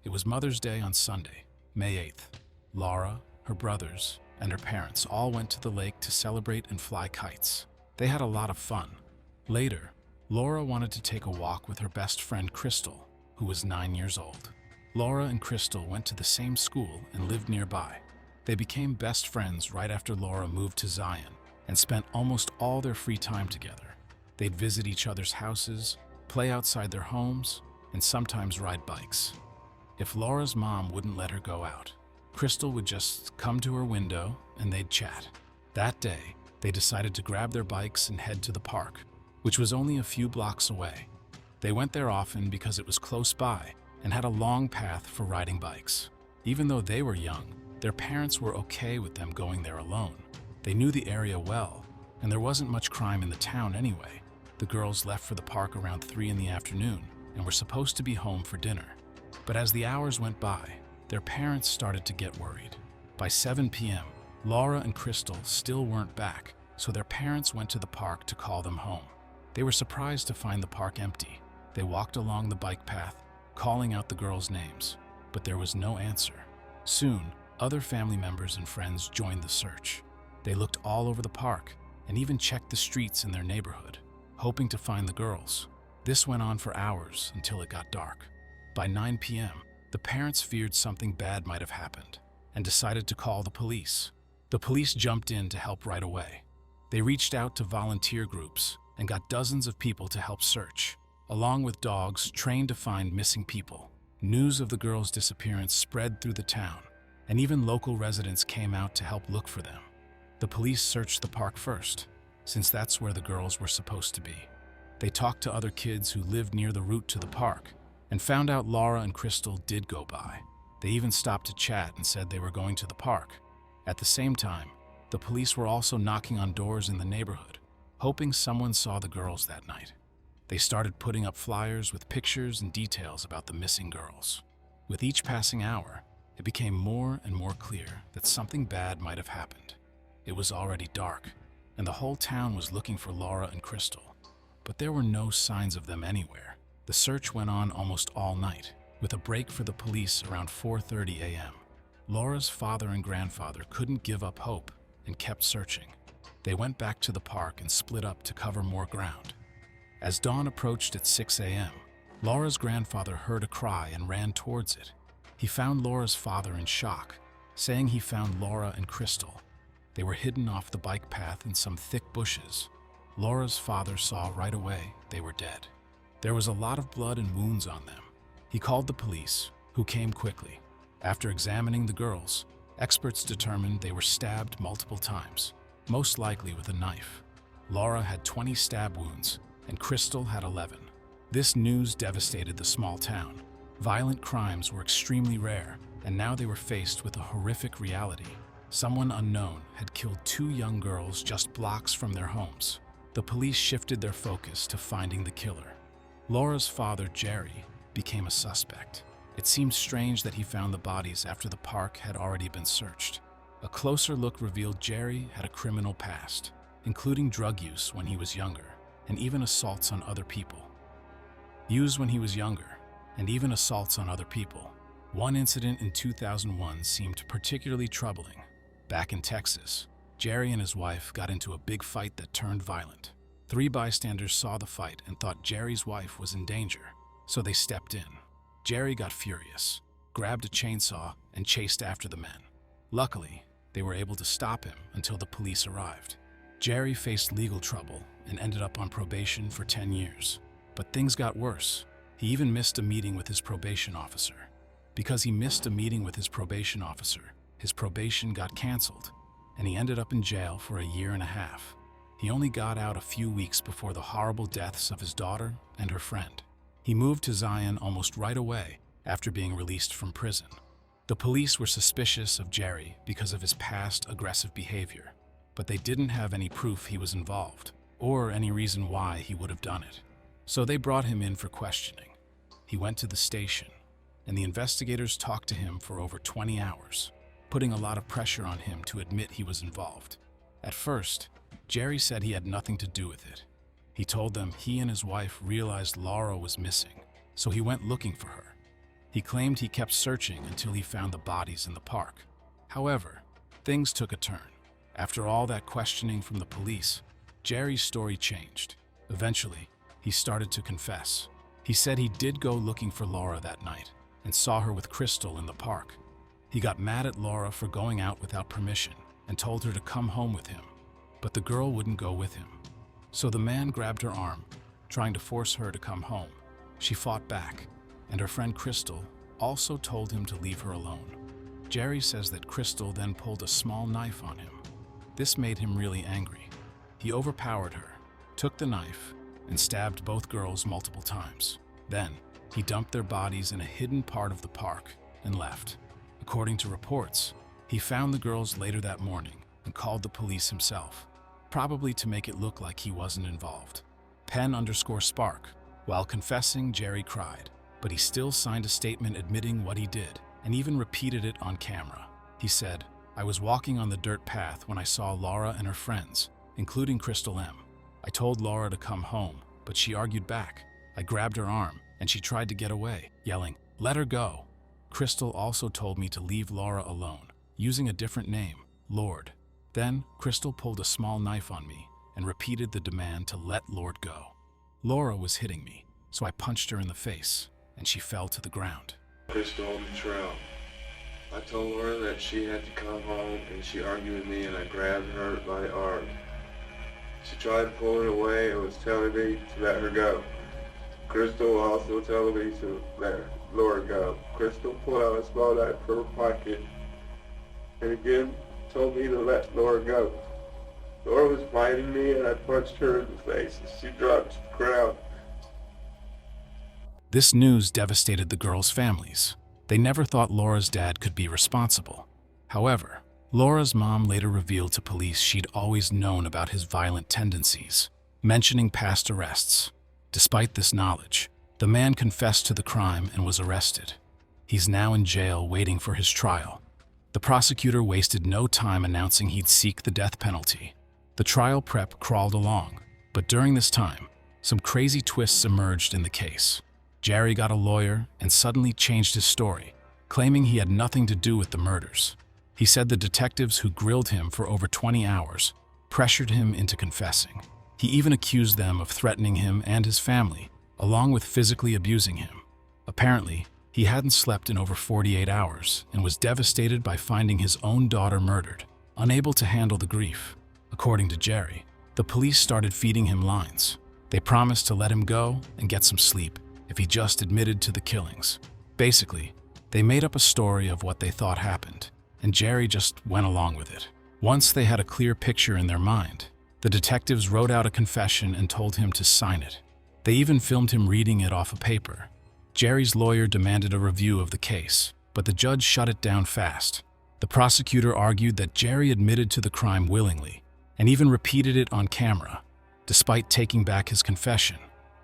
It was Mother's Day on Sunday, May 8th. Laura, her brothers, and her parents all went to the lake to celebrate and fly kites. They had a lot of fun. Later, Laura wanted to take a walk with her best friend Crystal, who was 9 years old. Laura and Crystal went to the same school and lived nearby. They became best friends right after Laura moved to Zion and spent almost all their free time together. They'd visit each other's houses, play outside their homes, and sometimes ride bikes. If Laura's mom wouldn't let her go out, Crystal would just come to her window and they'd chat. That day, they decided to grab their bikes and head to the park, which was only a few blocks away. They went there often because it was close by and had a long path for riding bikes. Even though they were young, their parents were okay with them going there alone. They knew the area well, and there wasn't much crime in the town anyway. The girls left for the park around 3 in the afternoon and were supposed to be home for dinner. But as the hours went by, their parents started to get worried. By 7 p.m., Laura and Crystal still weren't back, so their parents went to the park to call them home. They were surprised to find the park empty. They walked along the bike path, calling out the girls' names, but there was no answer. Soon, other family members and friends joined the search. They looked all over the park and even checked the streets in their neighborhood, hoping to find the girls. This went on for hours until it got dark. By 9 p.m., the parents feared something bad might have happened and decided to call the police. The police jumped in to help right away. They reached out to volunteer groups and got dozens of people to help search, along with dogs trained to find missing people. News of the girls' disappearance spread through the town, and even local residents came out to help look for them. The police searched the park first, since that's where the girls were supposed to be. They talked to other kids who lived near the route to the park and found out Laura and Crystal did go by. They even stopped to chat and said they were going to the park. At the same time, the police were also knocking on doors in the neighborhood, hoping someone saw the girls that night. They started putting up flyers with pictures and details about the missing girls. With each passing hour, it became more and more clear that something bad might have happened. It was already dark, and the whole town was looking for Laura and Crystal. But there were no signs of them anywhere. The search went on almost all night, with a break for the police around 4:30 a.m. Laura's father and grandfather couldn't give up hope and kept searching. They went back to the park and split up to cover more ground. As dawn approached at 6 a.m., Laura's grandfather heard a cry and ran towards it. He found Laura's father in shock, saying he found Laura and Crystal. They were hidden off the bike path in some thick bushes. Laura's father saw right away they were dead. There was a lot of blood and wounds on them. He called the police, who came quickly. After examining the girls, experts determined they were stabbed multiple times, most likely with a knife. Laura had 20 stab wounds, and Crystal had 11. This news devastated the small town. Violent crimes were extremely rare, and now they were faced with a horrific reality. Someone unknown had killed 2 young girls just blocks from their homes. The police shifted their focus to finding the killer. Laura's father, Jerry, became a suspect. It seemed strange that he found the bodies after the park had already been searched. A closer look revealed Jerry had a criminal past, including drug use when he was younger, and even assaults on other people. One incident in 2001 seemed particularly troubling. Back in Texas, Jerry and his wife got into a big fight that turned violent. 3 bystanders saw the fight and thought Jerry's wife was in danger, so they stepped in. Jerry got furious, grabbed a chainsaw, and chased after the men. Luckily, they were able to stop him until the police arrived. Jerry faced legal trouble and ended up on probation for 10 years. But things got worse. He even missed a meeting with his probation officer. Because he missed a meeting with his probation officer, his probation got canceled, and he ended up in jail for 1.5 years. He only got out a few weeks before the horrible deaths of his daughter and her friend. He moved to Zion almost right away after being released from prison. The police were suspicious of Jerry because of his past aggressive behavior, but they didn't have any proof he was involved or any reason why he would have done it. So they brought him in for questioning. He went to the station, and the investigators talked to him for over 20 hours, putting a lot of pressure on him to admit he was involved. At first, Jerry said he had nothing to do with it. He told them he and his wife realized Laura was missing, so he went looking for her. He claimed he kept searching until he found the bodies in the park. However, things took a turn. After all that questioning from the police, Jerry's story changed. Eventually, he started to confess. He said he did go looking for Laura that night and saw her with Crystal in the park. He got mad at Laura for going out without permission and told her to come home with him, but the girl wouldn't go with him. So the man grabbed her arm, trying to force her to come home. She fought back, and her friend Crystal also told him to leave her alone. Jerry says that Crystal then pulled a small knife on him. This made him really angry. He overpowered her, took the knife, and stabbed both girls multiple times. Then, he dumped their bodies in a hidden part of the park and left. According to reports, he found the girls later that morning and called the police himself, probably to make it look like he wasn't involved. Pen_Spark. While confessing, Jerry cried, but he still signed a statement admitting what he did and even repeated it on camera. He said, "I was walking on the dirt path when I saw Laura and her friends, including Crystal M. I told Laura to come home, but she argued back. I grabbed her arm, and she tried to get away, yelling, 'Let her go.' Crystal also told me to leave Laura alone, using a different name, Lord. Then, Crystal pulled a small knife on me and repeated the demand to let Lord go. Laura was hitting me, so I punched her in the face, and she fell to the ground." Crystal on the trail. I told Laura that she had to come home, and she argued with me, and I grabbed her by the arm. She tried pulling away and was telling me to let her go. Crystal also telling me to let Laura go. Crystal pulled out a small knife from her pocket and again told me to let Laura go. Laura was fighting me, and I punched her in the face and she dropped to the ground. This news devastated the girls' families. They never thought Laura's dad could be responsible. However, Laura's mom later revealed to police she'd always known about his violent tendencies, mentioning past arrests. Despite this knowledge, the man confessed to the crime and was arrested. He's now in jail waiting for his trial. The prosecutor wasted no time announcing he'd seek the death penalty. The trial prep crawled along, but during this time, some crazy twists emerged in the case. Jerry got a lawyer and suddenly changed his story, claiming he had nothing to do with the murders. He said the detectives who grilled him for over 20 hours pressured him into confessing. He even accused them of threatening him and his family, along with physically abusing him. Apparently, he hadn't slept in over 48 hours and was devastated by finding his own daughter murdered, unable to handle the grief. According to Jerry, the police started feeding him lines. They promised to let him go and get some sleep if he just admitted to the killings. Basically, they made up a story of what they thought happened, and Jerry just went along with it. Once they had a clear picture in their mind, the detectives wrote out a confession and told him to sign it. They even filmed him reading it off a paper. Jerry's lawyer demanded a review of the case, but the judge shut it down fast. The prosecutor argued that Jerry admitted to the crime willingly, and even repeated it on camera. Despite taking back his confession,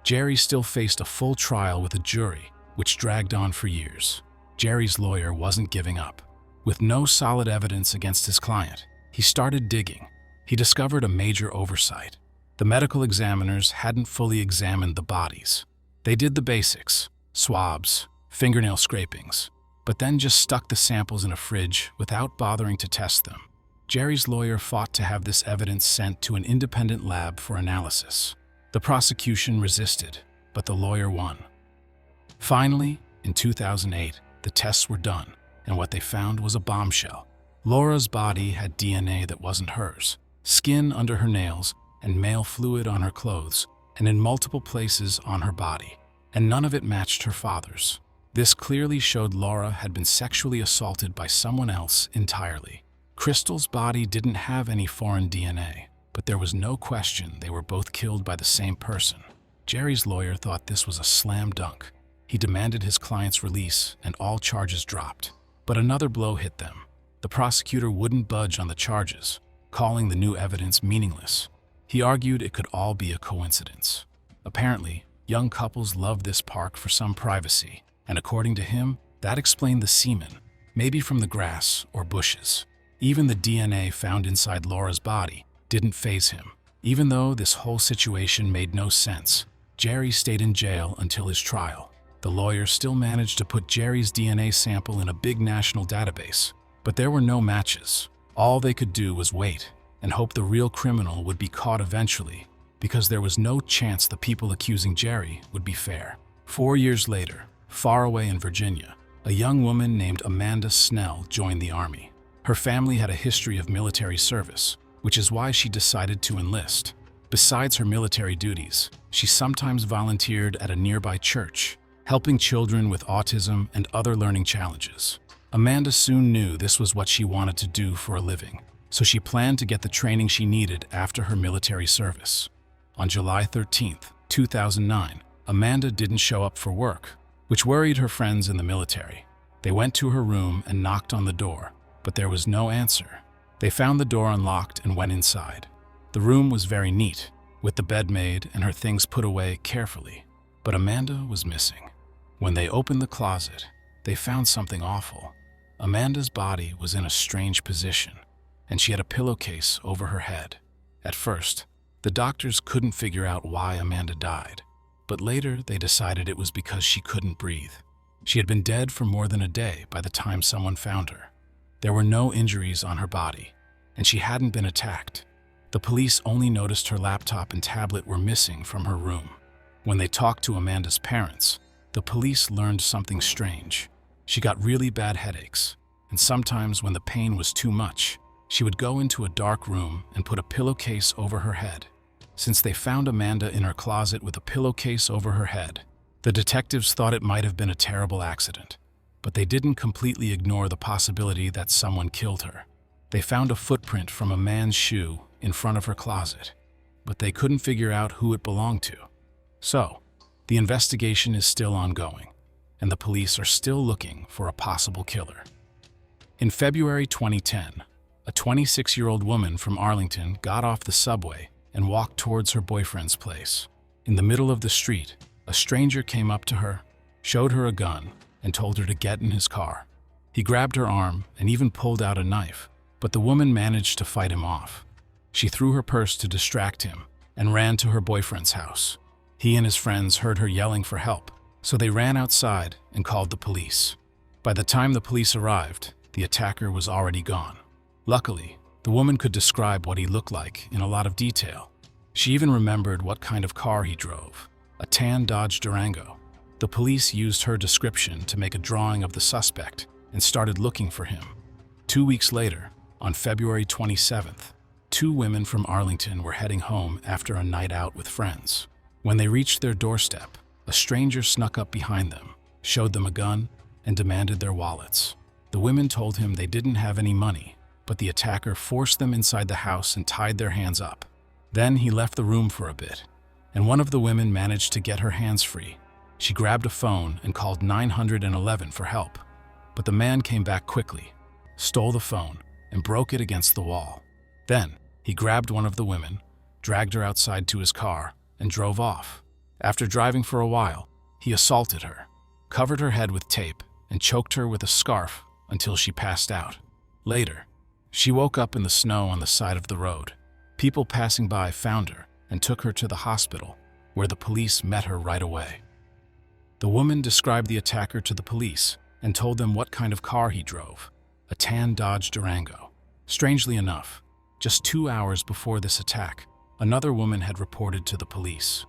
Jerry still faced a full trial with a jury, which dragged on for years. Jerry's lawyer wasn't giving up. With no solid evidence against his client, he started digging. He discovered a major oversight. The medical examiners hadn't fully examined the bodies. They did the basics, swabs, fingernail scrapings, but then just stuck the samples in a fridge without bothering to test them. Jerry's lawyer fought to have this evidence sent to an independent lab for analysis. The prosecution resisted, but the lawyer won. Finally, in 2008, the tests were done, and what they found was a bombshell. Laura's body had DNA that wasn't hers, skin under her nails, and male fluid on her clothes, and in multiple places on her body, and none of it matched her father's. This clearly showed Laura had been sexually assaulted by someone else entirely. Crystal's body didn't have any foreign DNA, but there was no question they were both killed by the same person. Jerry's lawyer thought this was a slam dunk. He demanded his client's release and all charges dropped. But another blow hit them. The prosecutor wouldn't budge on the charges, calling the new evidence meaningless. He argued it could all be a coincidence. Apparently, young couples loved this park for some privacy, and according to him, that explained the semen, maybe from the grass or bushes. Even the DNA found inside Laura's body didn't faze him. Even though this whole situation made no sense, Jerry stayed in jail until his trial. The lawyer still managed to put Jerry's DNA sample in a big national database, but there were no matches. All they could do was wait and hope the real criminal would be caught eventually, because there was no chance the people accusing Jerry would be fair. 4 years later, far away in Virginia, a young woman named Amanda Snell joined the Army. Her family had a history of military service, which is why she decided to enlist. Besides her military duties, she sometimes volunteered at a nearby church, helping children with autism and other learning challenges. Amanda soon knew this was what she wanted to do for a living, so she planned to get the training she needed after her military service. On July 13, 2009, Amanda didn't show up for work, which worried her friends in the military. They went to her room and knocked on the door, but there was no answer. They found the door unlocked and went inside. The room was very neat, with the bed made and her things put away carefully, but Amanda was missing. When they opened the closet, they found something awful. Amanda's body was in a strange position, and she had a pillowcase over her head. At first, the doctors couldn't figure out why Amanda died, but later they decided it was because she couldn't breathe. She had been dead for more than a day by the time someone found her. There were no injuries on her body, and she hadn't been attacked. The police only noticed her laptop and tablet were missing from her room. When they talked to Amanda's parents, the police learned something strange. She got really bad headaches, and sometimes when the pain was too much, she would go into a dark room and put a pillowcase over her head. Since they found Amanda in her closet with a pillowcase over her head, the detectives thought it might have been a terrible accident, but they didn't completely ignore the possibility that someone killed her. They found a footprint from a man's shoe in front of her closet, but they couldn't figure out who it belonged to. So, the investigation is still ongoing, and the police are still looking for a possible killer. In February 2010, a 26-year-old woman from Arlington got off the subway and walked towards her boyfriend's place. In the middle of the street, a stranger came up to her, showed her a gun, and told her to get in his car. He grabbed her arm and even pulled out a knife, but the woman managed to fight him off. She threw her purse to distract him and ran to her boyfriend's house. He and his friends heard her yelling for help, so they ran outside and called the police. By the time the police arrived, the attacker was already gone. Luckily, the woman could describe what he looked like in a lot of detail. She even remembered what kind of car he drove, a tan Dodge Durango. The police used her description to make a drawing of the suspect and started looking for him. 2 weeks later, on February 27th, 2 women from Arlington were heading home after a night out with friends. When they reached their doorstep, a stranger snuck up behind them, showed them a gun, and demanded their wallets. The women told him they didn't have any money, but the attacker forced them inside the house and tied their hands up. Then he left the room for a bit, and one of the women managed to get her hands free. She grabbed a phone and called 911 for help, but the man came back quickly, stole the phone, and broke it against the wall. Then, he grabbed one of the women, dragged her outside to his car, and drove off. After driving for a while, he assaulted her, covered her head with tape, and choked her with a scarf until she passed out. Later, she woke up in the snow on the side of the road. People passing by found her and took her to the hospital, where the police met her right away. The woman described the attacker to the police and told them what kind of car he drove, a tan Dodge Durango. Strangely enough, just 2 hours before this attack, another woman had reported to the police.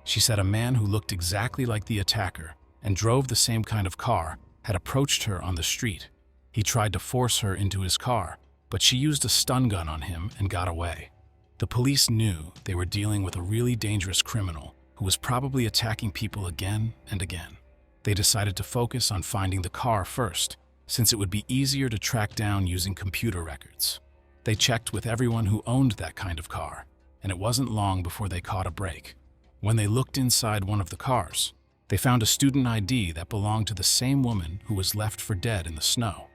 She said a man who looked exactly like the attacker and drove the same kind of car had approached her on the street. He tried to force her into his car, but she used a stun gun on him and got away. The police knew they were dealing with a really dangerous criminal who was probably attacking people again and again. They decided to focus on finding the car first, since it would be easier to track down using computer records. They checked with everyone who owned that kind of car, and it wasn't long before they caught a break. When they looked inside one of the cars, they found a student ID that belonged to the same woman who was left for dead in the snow.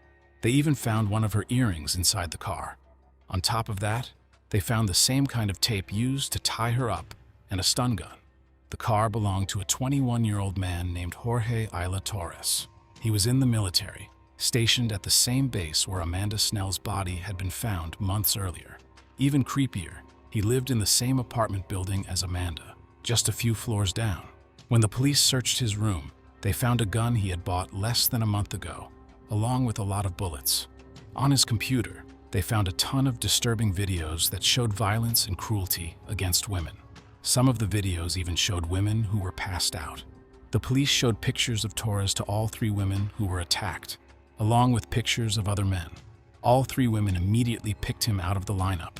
They even found one of her earrings inside the car. On top of that, they found the same kind of tape used to tie her up and a stun gun. The car belonged to a 21-year-old man named Jorge Isla Torres. He was in the military, stationed at the same base where Amanda Snell's body had been found months earlier. Even creepier, he lived in the same apartment building as Amanda, just a few floors down. When the police searched his room, they found a gun he had bought less than a month ago, along with a lot of bullets. On his computer, they found a ton of disturbing videos that showed violence and cruelty against women. Some of the videos even showed women who were passed out. The police showed pictures of Torres to all 3 women who were attacked, along with pictures of other men. All 3 women immediately picked him out of the lineup.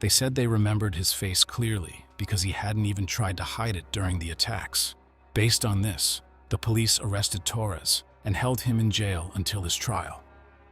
They said they remembered his face clearly because he hadn't even tried to hide it during the attacks. Based on this, the police arrested Torres and held him in jail until his trial.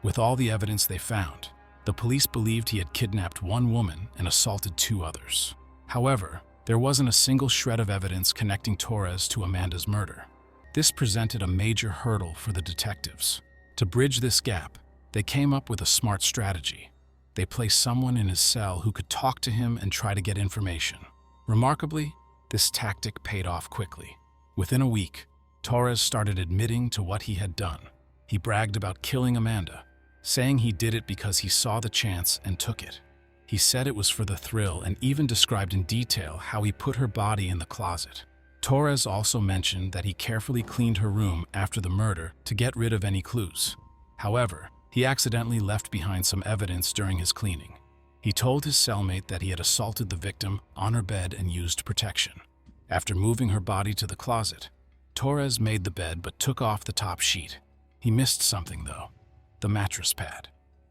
With all the evidence they found, the police believed he had kidnapped one woman and assaulted 2 others. However, there wasn't a single shred of evidence connecting Torres to Amanda's murder. This presented a major hurdle for the detectives. To bridge this gap, they came up with a smart strategy. They placed someone in his cell who could talk to him and try to get information. Remarkably, this tactic paid off quickly. Within a week, Torres started admitting to what he had done. He bragged about killing Amanda, saying he did it because he saw the chance and took it. He said it was for the thrill and even described in detail how he put her body in the closet. Torres also mentioned that he carefully cleaned her room after the murder to get rid of any clues. However, he accidentally left behind some evidence during his cleaning. He told his cellmate that he had assaulted the victim on her bed and used protection. After moving her body to the closet, Torres made the bed but took off the top sheet. He missed something though: the mattress pad.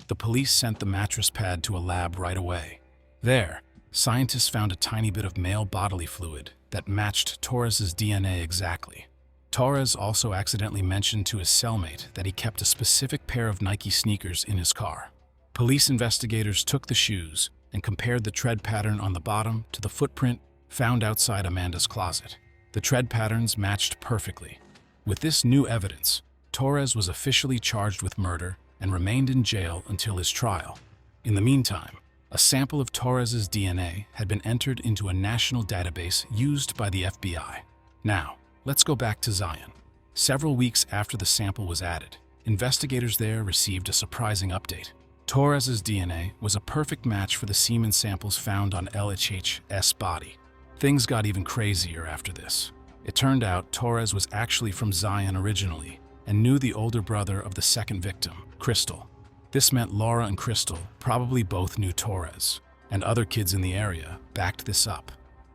The police sent the mattress pad to a lab right away. There, scientists found a tiny bit of male bodily fluid that matched Torres's DNA exactly. Torres also accidentally mentioned to his cellmate that he kept a specific pair of Nike sneakers in his car. Police investigators took the shoes and compared the tread pattern on the bottom to the footprint found outside Amanda's closet. The tread patterns matched perfectly. With this new evidence, Torres was officially charged with murder and remained in jail until his trial. In the meantime, a sample of Torres's DNA had been entered into a national database used by the FBI. Now, let's go back to Zion. Several weeks after the sample was added, investigators there received a surprising update. Torres's DNA was a perfect match for the semen samples found on LHH's body. Things got even crazier after this. It turned out Torres was actually from Zion originally and knew the older brother of the second victim, Crystal. This meant Laura and Crystal probably both knew Torres, and other kids in the area backed this up.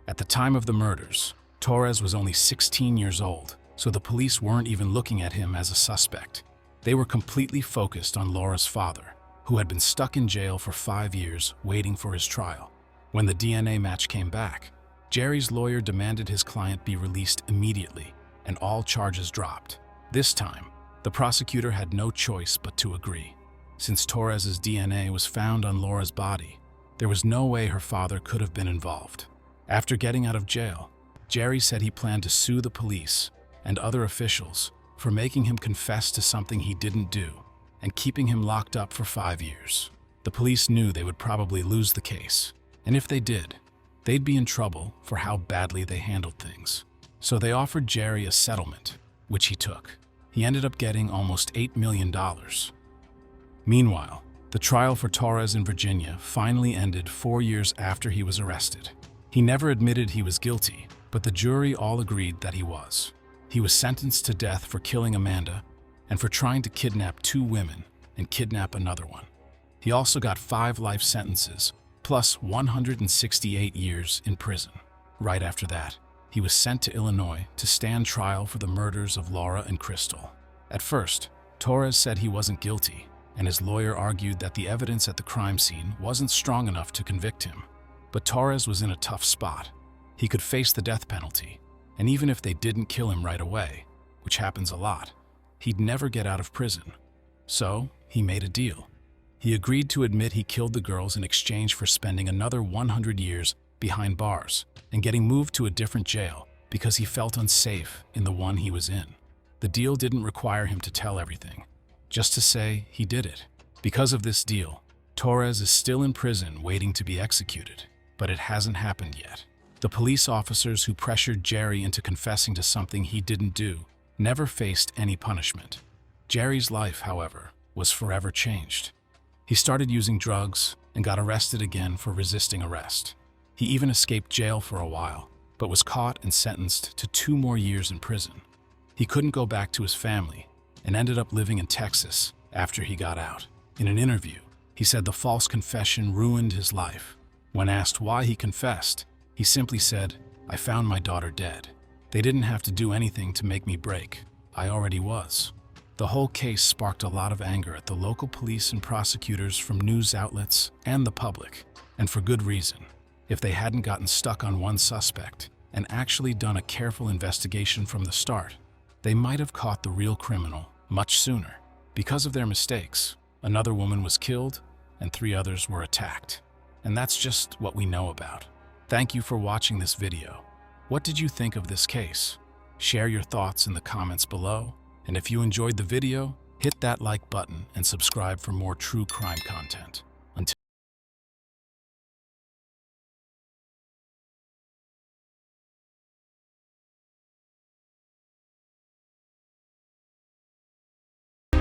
At the time of the murders, Torres was only 16 years old, so the police weren't even looking at him as a suspect. They were completely focused on Laura's father, who had been stuck in jail for 5 years waiting for his trial. When the DNA match came back, Jerry's lawyer demanded his client be released immediately, and all charges dropped. This time, the prosecutor had no choice but to agree. Since Torres's DNA was found on Laura's body, there was no way her father could have been involved. After getting out of jail, Jerry said he planned to sue the police and other officials for making him confess to something he didn't do and keeping him locked up for 5 years. The police knew they would probably lose the case, and if they did, they'd be in trouble for how badly they handled things. So they offered Jerry a settlement, which he took. He ended up getting almost $8 million. Meanwhile, the trial for Torres in Virginia finally ended 4 years after he was arrested. He never admitted he was guilty, but the jury all agreed that he was. He was sentenced to death for killing Amanda and for trying to kidnap 2 women and kidnap another one. He also got 5 life sentences, plus 168 years in prison. Right after that, he was sent to Illinois to stand trial for the murders of Laura and Crystal. At first, Torres said he wasn't guilty, and his lawyer argued that the evidence at the crime scene wasn't strong enough to convict him. But Torres was in a tough spot. He could face the death penalty, and even if they didn't kill him right away, which happens a lot, he'd never get out of prison. So, he made a deal. He agreed to admit he killed the girls in exchange for spending another 100 years behind bars and getting moved to a different jail because he felt unsafe in the one he was in. The deal didn't require him to tell everything, just to say he did it. Because of this deal, Torres is still in prison waiting to be executed, but it hasn't happened yet. The police officers who pressured Jerry into confessing to something he didn't do never faced any punishment. Jerry's life, however, was forever changed. He started using drugs and got arrested again for resisting arrest. He even escaped jail for a while, but was caught and sentenced to 2 more years in prison. He couldn't go back to his family and ended up living in Texas after he got out. In an interview, he said the false confession ruined his life. When asked why he confessed, he simply said, "I found my daughter dead. They didn't have to do anything to make me break. I already was." The whole case sparked a lot of anger at the local police and prosecutors from news outlets and the public, and for good reason. If they hadn't gotten stuck on one suspect and actually done a careful investigation from the start, they might have caught the real criminal much sooner. Because of their mistakes, Another woman was killed, and 3 others were attacked. And that's just what we know about. Thank you for watching this video. What did you think of this case? Share your thoughts in the comments below. And if you enjoyed the video, hit that like button and subscribe for more true crime content.